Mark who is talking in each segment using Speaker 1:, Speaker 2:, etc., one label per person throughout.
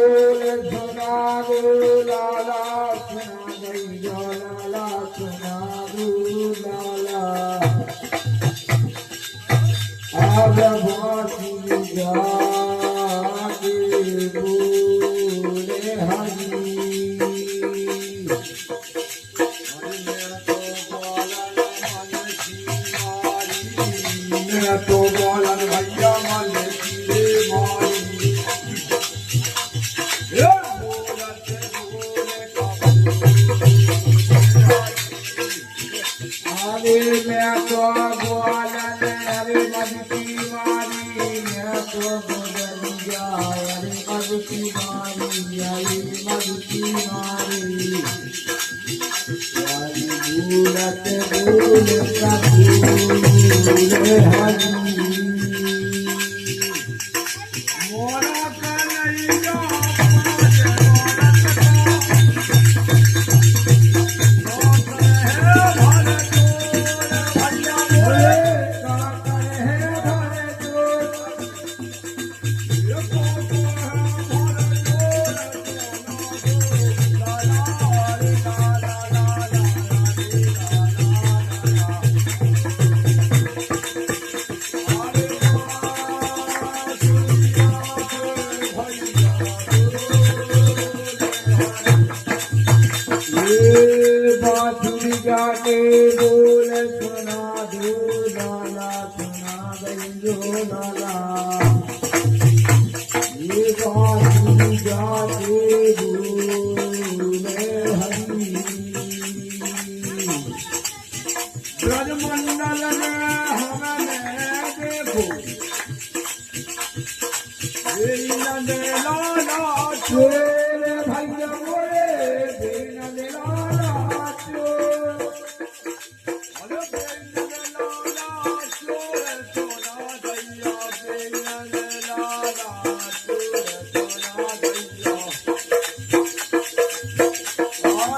Speaker 1: बोल सुना दो लाला सुना गैया लाला सुना दो लाला अब बाकी जाके बोले हरी तो बोलन भैया मन की मारी अरे मैं तो बोलन अरे मन की मारी मैं तो बोलन अरे मन की मारी अरे मन की मारी भूलत भूलता भूले हरी मोरा कन्हैया जाके बोल सुना दो लाला सुना गंजो लाला ये बात जाके बोले हरी ब्रजमंडल में हमने देखो नंदे लाला चोरे भैया बोले नंदे लाला ब्रजमंडल में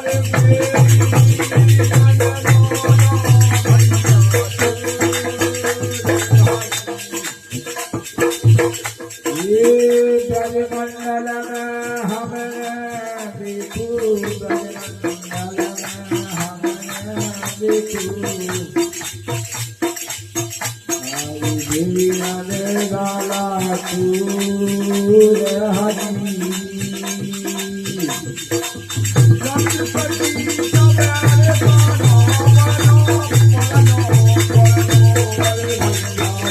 Speaker 1: हमने देखो ब्रजमंडल में हमने देखो गाला चूर हरी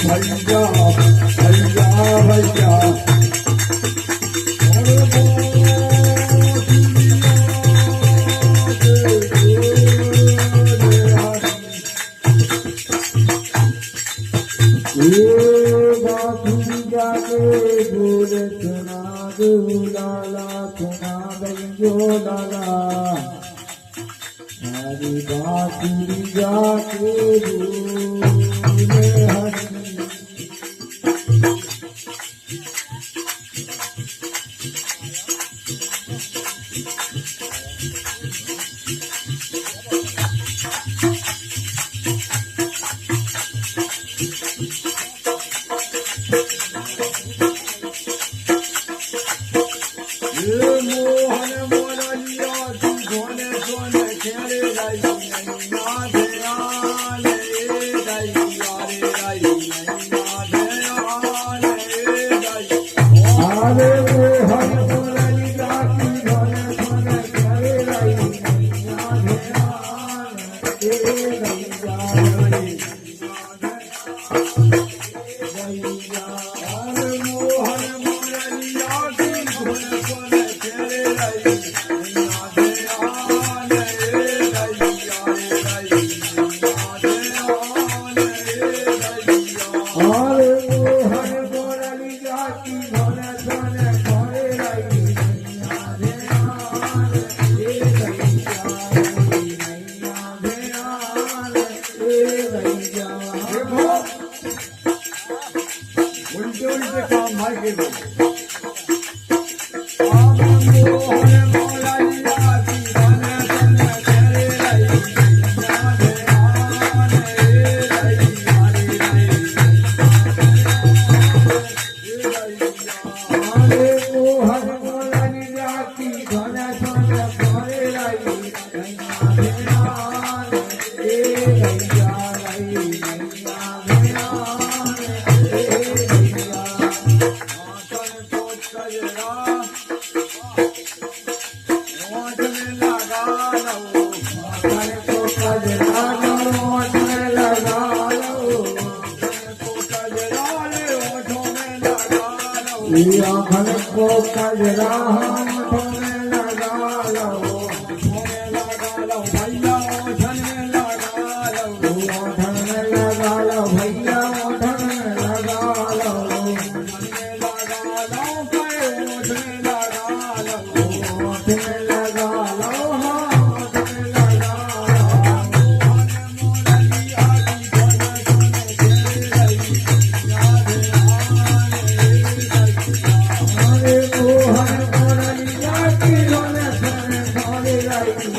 Speaker 1: भैया भैया भैया जाके बोल सुना दो लाला सुना गंजो लाला हरी बाकी जाके बोले हरी मोहन मोरलिया तू सोने सोने खेले राई नैना दयाल राई यारे राई नैना दयाल राई अरे मोहन मोरलिया तू सोने सोने खेले राई नैना दयाल राई यारे उल्टे उल्टे काम भाई के आँखन को कजरा होठों में लगा लो, होठों में लगा लो भैया, ओठन में लगा लो, ओठन में लगा लो भैया, ओठन में लगा लो, ओठन में लगा लो, ओठ में लगा लो, ओठ में लगा लो, हाँ ओठ में लगा लो। अरे मोहन मोरलिया की धुन सुन थोड़ी रही,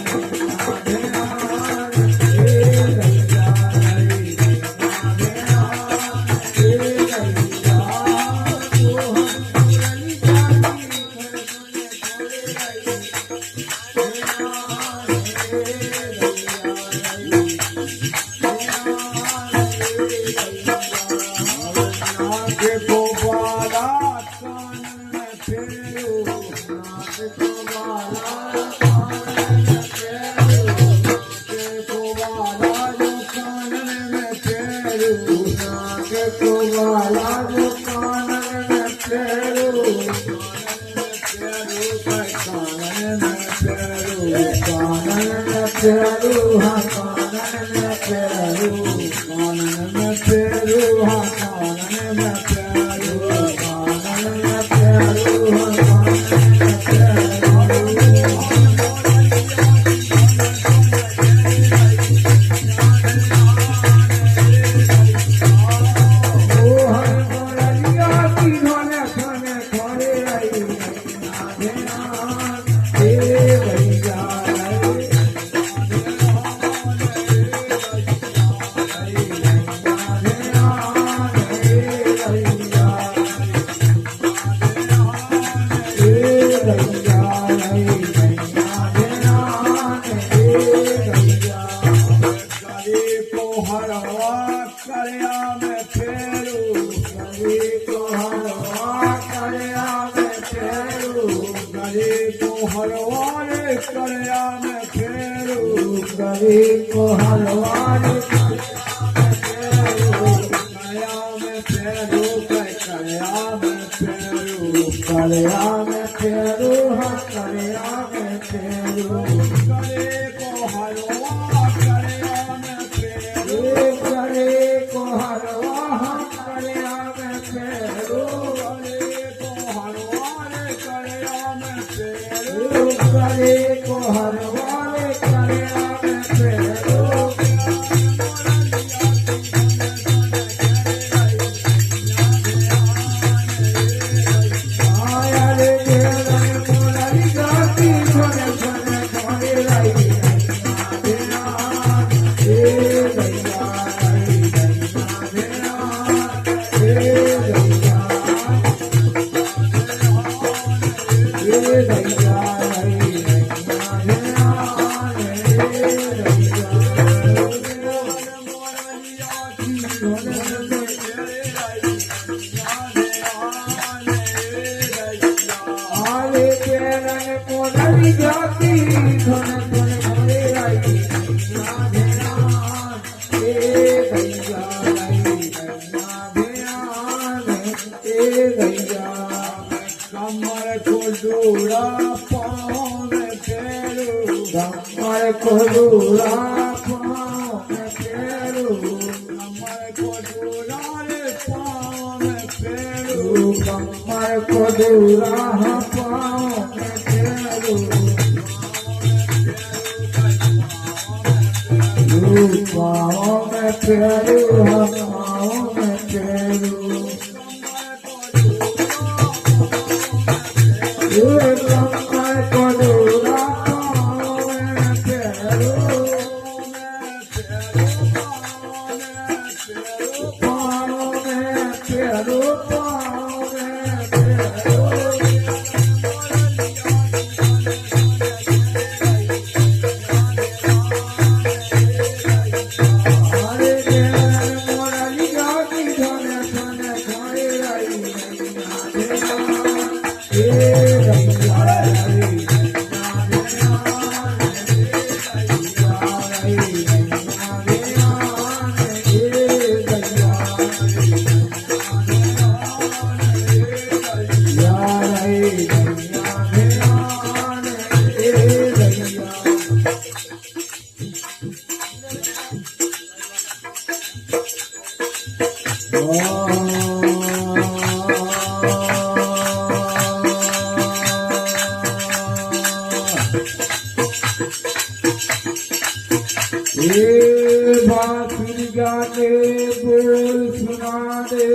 Speaker 1: ये बांसुरी गाने बोल सुना दे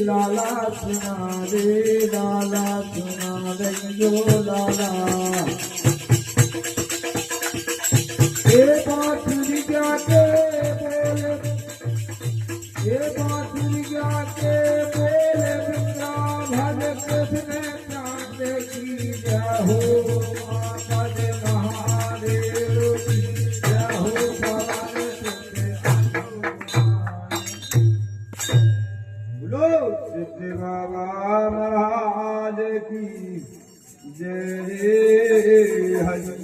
Speaker 1: लाला, सुना दे लाला, सुना दे जो लाला। ये बांसुरी गाने बोल, ये बांसुरी गाने बोल बिना भज कृष्ण चांद की जय हो, माता दे महादेव की जय हो, बोलो सिद्ध बाबा महाराज की जय हरि।